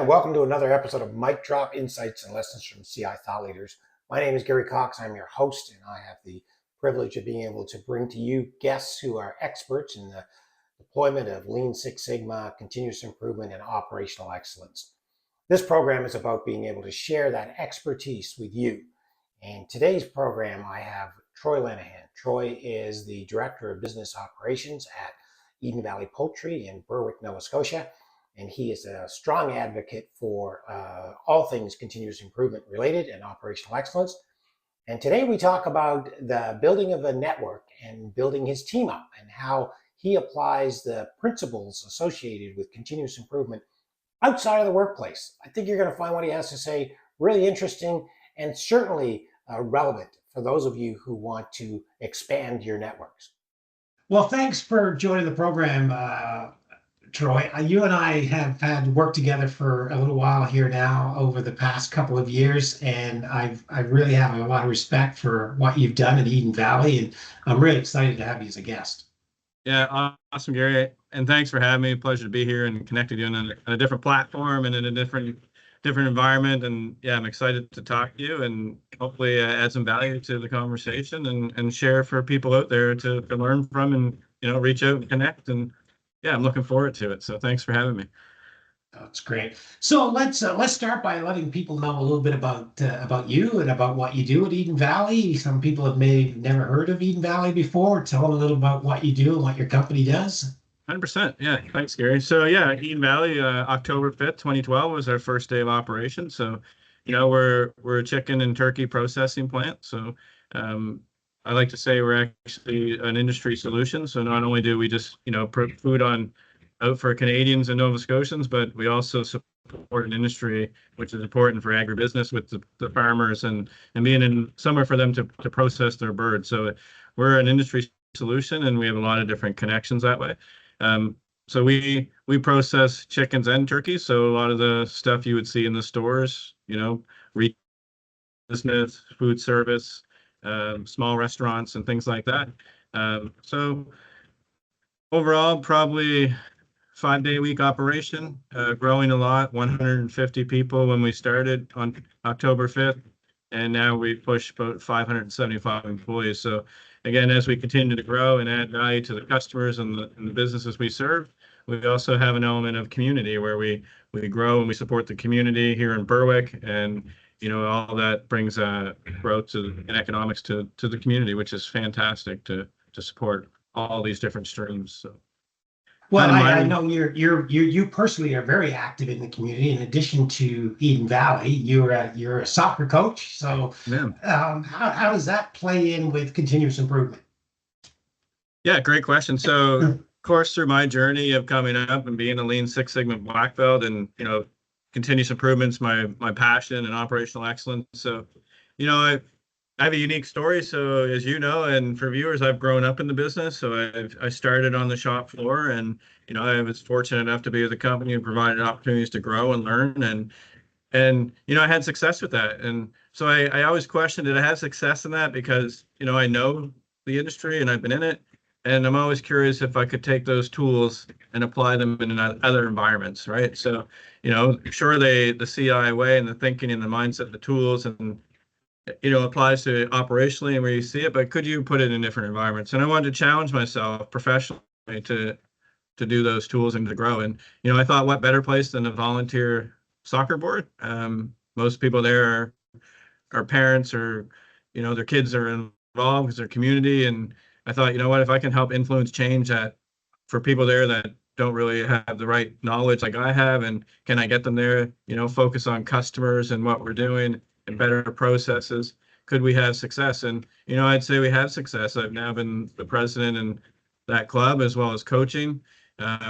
and welcome to another episode of Mic Drop Insights and Lessons from CI Thought Leaders. My name is Gary Cox. I'm your host, and I have the privilege of being able to bring to you guests who are experts in the deployment of Lean Six Sigma, continuous improvement, and operational excellence. This program is about being able to share that expertise with you. And today's program, I have Troy Lenihan. Troy is the Director of Business Operations at Eden Valley Poultry in Berwick, Nova Scotia. And he is a strong advocate for all things continuous improvement related and operational excellence. And today we talk about the building of a network and building his team up and how he applies the principles associated with continuous improvement outside of the workplace. I think you're going to find what he has to say really interesting and certainly relevant for those of you who want to expand your networks. Well, thanks for joining the program, Troy. You and I have had worked together for a little while here now over the past couple of years, and I really have a lot of respect for what you've done at Eden Valley, and I'm really excited to have you as a guest. Yeah, awesome, Gary, and thanks for having me. Pleasure to be here and connect with you on a different platform and in a different environment. And yeah, I'm excited to talk to you and hopefully add some value to the conversation and share for people out there to learn from and reach out and connect. And yeah, I'm looking forward to it. So thanks for having me. That's great. So let's start by letting people know a little bit about you and about what you do at Eden Valley. Some people have maybe never heard of Eden Valley before. Tell them a little about what you do and what your company does. 100%. Yeah, thanks, Gary. So yeah, Eden Valley, October 5th, 2012 was our first day of operation. So, we're a chicken and turkey processing plant. So I like to say we're actually an industry solution. So not only do we just, put food out for Canadians and Nova Scotians, but we also support an industry which is important for agribusiness with the farmers and being in somewhere for them to process their birds. So we're an industry solution and we have a lot of different connections that way. So we process chickens and turkeys. So a lot of the stuff you would see in the stores, retail business, food service, small restaurants and things like that. So overall, probably 5-day-a-week operation, growing a lot, 150 people when we started on October 5th. And now we push about 575 employees. So again, as we continue to grow and add value to the customers and the businesses we serve, we also have an element of community where we grow and we support the community here in Berwick. And all that brings growth and economics to the community, which is fantastic to support all these different streams. So. Well, I know you personally are very active in the community. In addition to Eden Valley, you're a soccer coach. So how does that play in with continuous improvement? Yeah, great question. So of course, through my journey of coming up and being a Lean Six Sigma black belt and continuous improvements, my passion and operational excellence. So I have a unique story. So as you know, and for viewers, I've grown up in the business. So I started on the shop floor and, I was fortunate enough to be with the company and provided opportunities to grow and learn. And I had success with that. And so I always questioned, did I have success in that? Because, I know the industry and I've been in it. And I'm always curious if I could take those tools and apply them in other environments, right? So, sure, the CI way and the thinking and the mindset, the tools and applies to operationally and where you see it, but could you put it in different environments? And I wanted to challenge myself professionally to do those tools and to grow. And, I thought what better place than a volunteer soccer board? Most people there are parents or, their kids are involved because their community. And I thought, what, if I can help influence change for people there that don't really have the right knowledge like I have, and can I get them there, focus on customers and what we're doing and better processes, could we have success? And, I'd say we have success. I've now been the president in that club as well as coaching.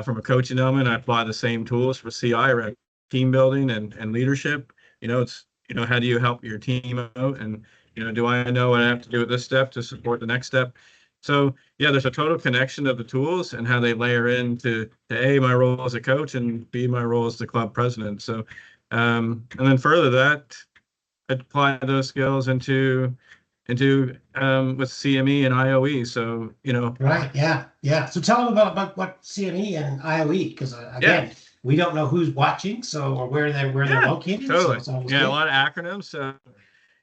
From a coaching element, I apply the same tools for CI around team building and leadership. It's, how do you help your team out? And, do I know what I have to do at this step to support the next step? So yeah, there's a total connection of the tools and how they layer into A, my role as a coach, and B, my role as the club president. So, and then further that, apply those skills into with CME and IOE. So, Right. Yeah. So tell them about what CME and IOE, because again, we don't know who's watching, so or where they're Yeah, located. So totally. it's always Yeah, a good. lot of acronyms. So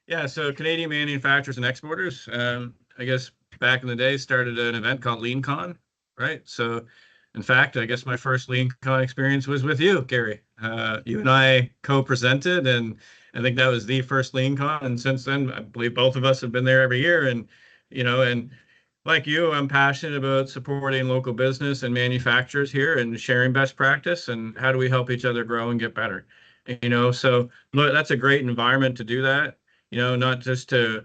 yeah, so Canadian manufacturers and exporters. I guess back in the day started an event called LeanCon, right? So in fact, I guess my first LeanCon experience was with you, Gary. You and I co-presented, and I think that was the first LeanCon. And since then, I believe both of us have been there every year. And and like you, I'm passionate about supporting local business and manufacturers here and sharing best practice and how do we help each other grow and get better. So look, that's a great environment to do that. Not just to,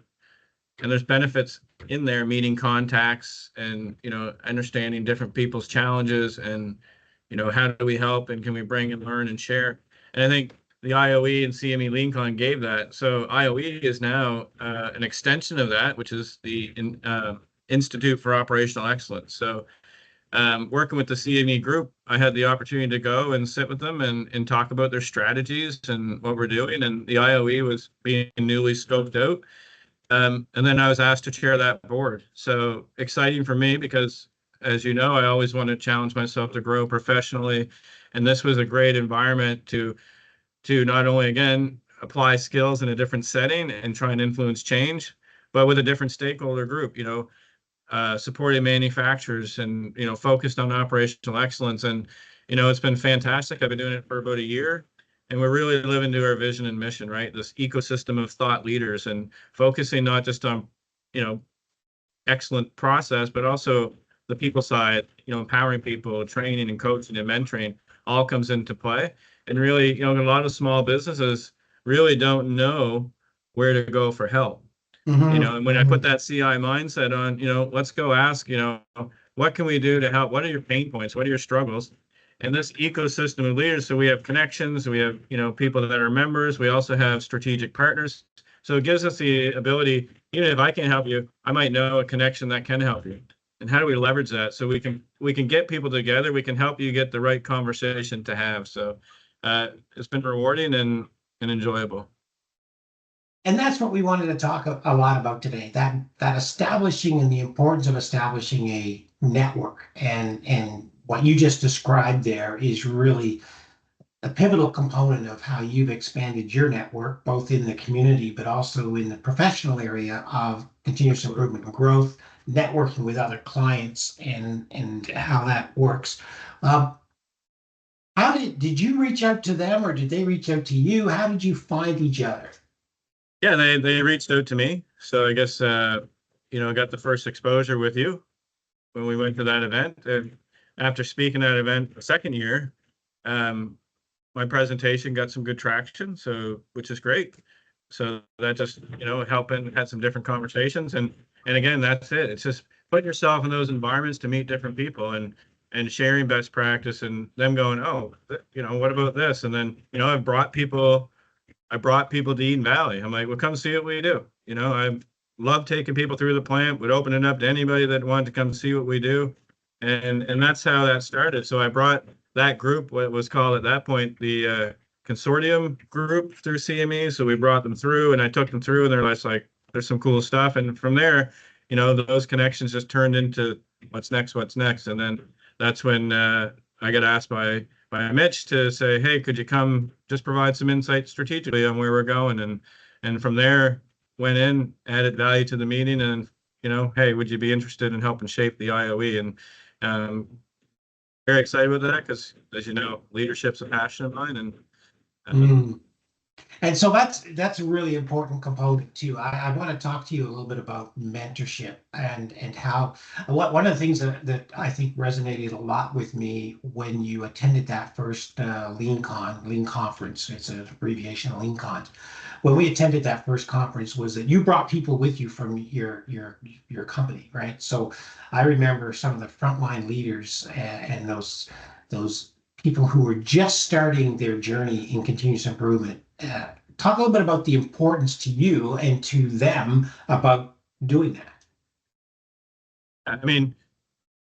and there's benefits in there, meeting contacts and, understanding different people's challenges and, how do we help and can we bring and learn and share? And I think the IOE and CME LeanCon gave that. So IOE is now an extension of that, which is the Institute for Operational Excellence. So working with the CME group, I had the opportunity to go and sit with them and talk about their strategies and what we're doing. And the IOE was being newly scoped out. And then I was asked to chair that board. So exciting for me because, as you know, I always want to challenge myself to grow professionally. And this was a great environment to not only, again, apply skills in a different setting and try and influence change, but with a different stakeholder group, supporting manufacturers and, focused on operational excellence. And, it's been fantastic. I've been doing it for about a year. And we're really living to our vision and mission, right? This ecosystem of thought leaders and focusing not just on, excellent process, but also the people side, empowering people, training and coaching and mentoring all comes into play. And really, a lot of small businesses really don't know where to go for help. And when I put that CI mindset on, let's go ask, what can we do to help? What are your pain points? What are your struggles? And this ecosystem of leaders, so we have connections, we have, people that are members, we also have strategic partners. So it gives us the ability, even if I can't help you, I might know a connection that can help you. And how do we leverage that? So we can get people together, we can help you get the right conversation to have. So it's been rewarding and enjoyable. And that's what we wanted to talk a lot about today, that establishing and the importance of establishing a network. And what you just described there is really a pivotal component of how you've expanded your network, both in the community, but also in the professional area of continuous improvement and growth, networking with other clients and how that works. How did you reach out to them or did they reach out to you? How did you find each other? Yeah, they reached out to me. So I guess I got the first exposure with you when we went to that event. And after speaking at that event the second year, my presentation got some good traction, so which is great. So that just, helping had some different conversations. And again, that's it. It's just putting yourself in those environments to meet different people and sharing best practice and them going, oh, what about this? And then, I brought people to Eden Valley. I'm like, well, come see what we do. I love taking people through the plant, would open it up to anybody that wanted to come see what we do. And that's how that started. So I brought that group, what was called at that point, the consortium group through CME. So we brought them through and I took them through and they're like, there's some cool stuff. And from there, those connections just turned into what's next. And then that's when I got asked by Mitch to say, hey, could you come just provide some insight strategically on where we're going? And from there, went in, added value to the meeting and, hey, would you be interested in helping shape the IOE? And very excited with that because, as you know, leadership's a passion of mine. And so that's a really important component too. I want to talk to you a little bit about mentorship and how one of the things that I think resonated a lot with me when you attended that first Lean conference. It's an abbreviation, LeanCon. When we attended that first conference, was that you brought people with you from your company, right? So I remember some of the frontline leaders and those people who were just starting their journey in continuous improvement. Talk a little bit about the importance to you and to them about doing that. I mean,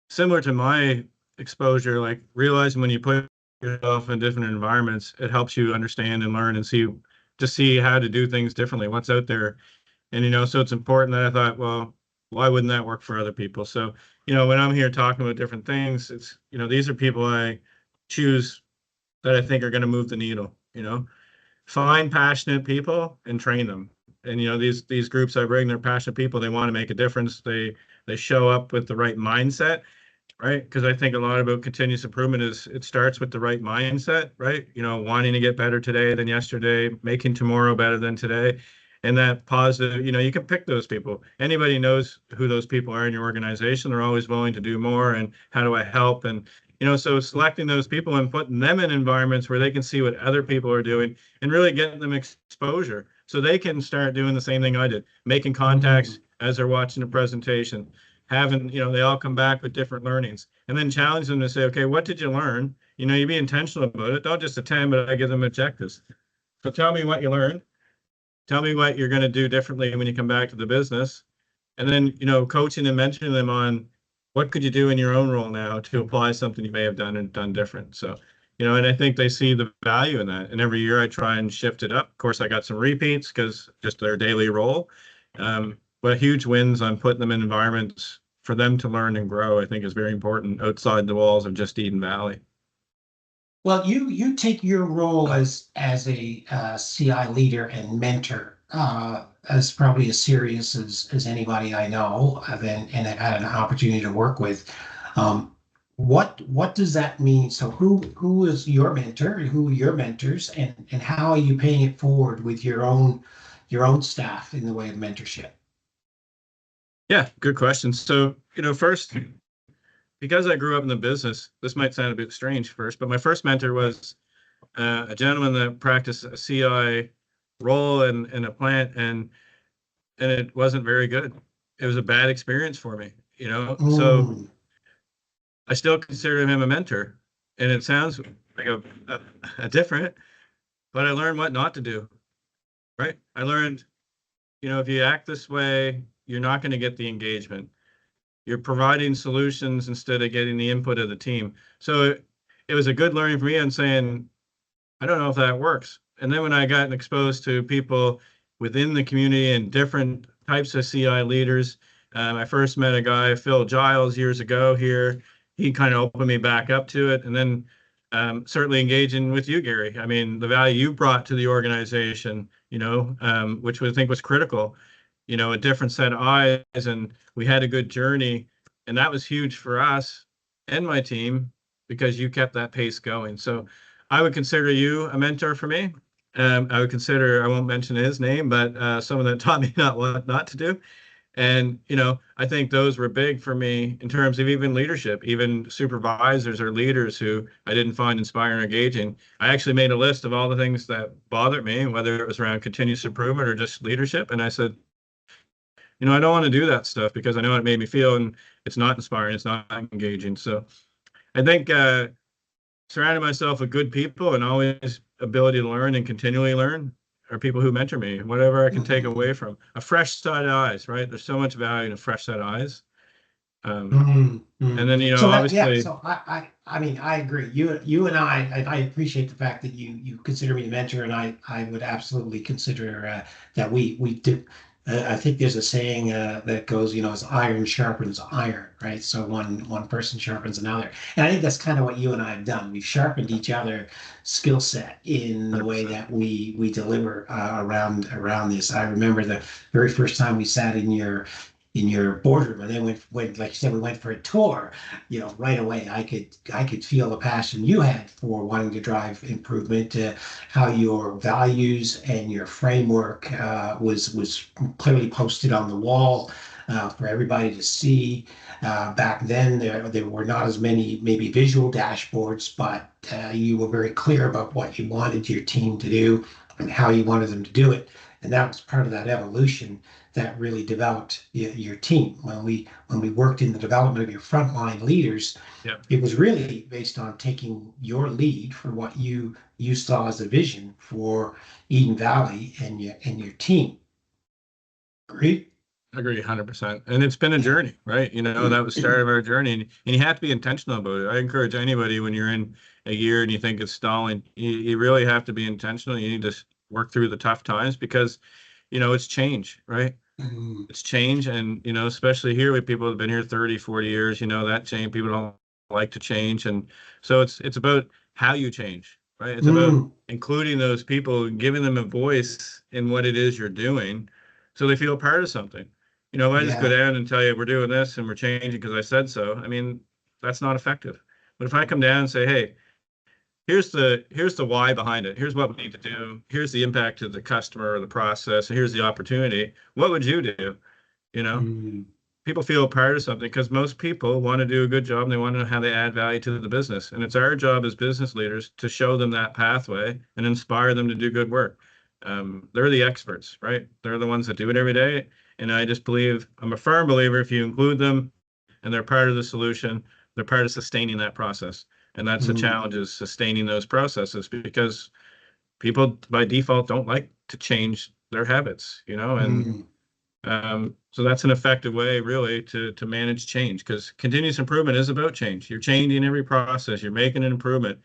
similar to my exposure, like realizing when you put yourself in different environments, it helps you understand and learn and see how to do things differently, what's out there. And, so it's important that I thought, well, why wouldn't that work for other people? So, when I'm here talking about different things, it's, these are people I choose that I think are going to move the needle. Find passionate people and train them. And these groups I bring, they're passionate people. They want to make a difference. They show up with the right mindset, right? Because I think a lot about continuous improvement is it starts with the right mindset, right? Wanting to get better today than yesterday, making tomorrow better than today. And that positive, you can pick those people. Anybody knows who those people are in your organization. They're always willing to do more. And how do I help? And, so selecting those people and putting them in environments where they can see what other people are doing and really getting them exposure so they can start doing the same thing I did, making contacts as they're watching a presentation, having, they all come back with different learnings, and then challenge them to say, okay, what did you learn? You be intentional about it. Don't just attend, but I give them objectives. So tell me what you learned. Tell me what you're going to do differently when you come back to the business. And then, coaching and mentoring them on what could you do in your own role now to apply something you may have done different. So, and I think they see the value in that. And every year I try and shift it up. Of course, I got some repeats because just their daily role. But huge wins on putting them in environments for them to learn and grow, I think is very important outside the walls of just Eden Valley. Well, you take your role as a CI leader and mentor as probably as serious as anybody I know, and I've had an opportunity to work with. What does that mean? So who is your mentor? Who are your mentors, and how are you paying it forward with your own staff in the way of mentorship? Yeah, good question. So, first, because I grew up in the business, this might sound a bit strange first, but my first mentor was a gentleman that practiced a CI role in a plant, and it wasn't very good. It was a bad experience for me, So I still consider him a mentor, and it sounds like a different, but I learned what not to do, right? I learned, if you act this way, you're not going to get the engagement. You're providing solutions instead of getting the input of the team. So it was a good learning for me on saying, I don't know if that works. And then when I got exposed to people within the community and different types of CI leaders, I first met a guy, Phil Giles, years ago here. He kind of opened me back up to it. And then certainly engaging with you, Gary. I mean, the value you brought to the organization, which I think was critical, a different set of eyes, and we had a good journey. And that was huge for us and my team because you kept that pace going. So I would consider you a mentor for me. I would consider, I won't mention his name, but someone that taught me what not to do. And, I think those were big for me in terms of even leadership, even supervisors or leaders who I didn't find inspiring or engaging. I actually made a list of all the things that bothered me, whether it was around continuous improvement or just leadership. And I said, I don't want to do that stuff because I know it made me feel, and it's not inspiring, it's not engaging. So I think surrounding myself with good people and always ability to learn and continually learn are people who mentor me, whatever I can take away from a fresh set of eyes, right? There's so much value in a fresh set of eyes. And then, So obviously, so I mean, I agree. You and I appreciate the fact that you consider me a mentor, and I would absolutely consider that we do. I think there's a saying that goes, as iron sharpens iron, right? So one person sharpens another, and I think that's kind of what you and I have done. We've sharpened each other skill set in the way 100%. that we deliver around this. I remember the very first time we sat in your boardroom, and then when like you said, we went for a tour. Right away I could feel the passion you had for wanting to drive improvement, how your values and your framework was clearly posted on the wall for everybody to see. Back then there were not as many maybe visual dashboards, but you were very clear about what you wanted your team to do and how you wanted them to do it, and that was part of that evolution that really developed your team. When we worked in the development of your frontline leaders, Yeah, it was really based on taking your lead for what you saw as a vision for Eden Valley and your team. Agree? I agree 100%. And it's been a journey, right? That was the start of our journey, and you have to be intentional about it. I encourage anybody when you're in a year and you think it's stalling, you really have to be intentional. You need to work through the tough times because it's change, right? It's change. And, especially here with people who've been here 30, 40 years, that change, people don't like to change. And so it's about how you change, right? It's about including those people and giving them a voice in what it is you're doing so they feel part of something. If I just go Yeah. down and tell you we're doing this and we're changing because I said so, I mean, that's not effective. But if I come down and say, hey, here's the why behind it. Here's what we need to do. Here's the impact to the customer or the process. And here's the opportunity. What would you do? You know, Mm. people feel a part of something because most people want to do a good job and they want to know how they add value to the business. And it's our job as business leaders to show them that pathway and inspire them to do good work. They're the experts, right? They're the ones that do it every day. And I just believe, I'm a firm believer, if you include them and they're part of the solution, they're part of sustaining that process. And that's the Mm. challenge, is sustaining those processes, because people by default don't like to change their habits, and Mm. so that's an effective way really to manage change, because continuous improvement is about change. You're changing every process, you're making an improvement.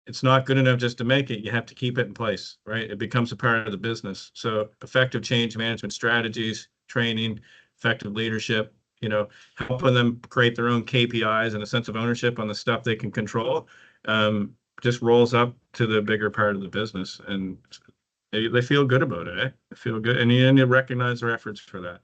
It's not good enough just to make it. You have to keep it in place, right? It becomes a part of the business. So effective change management strategies, training, effective leadership, helping them create their own KPIs and a sense of ownership on the stuff they can control, just rolls up to the bigger part of the business. And they feel good about it, eh? They feel good. And you recognize their efforts for that.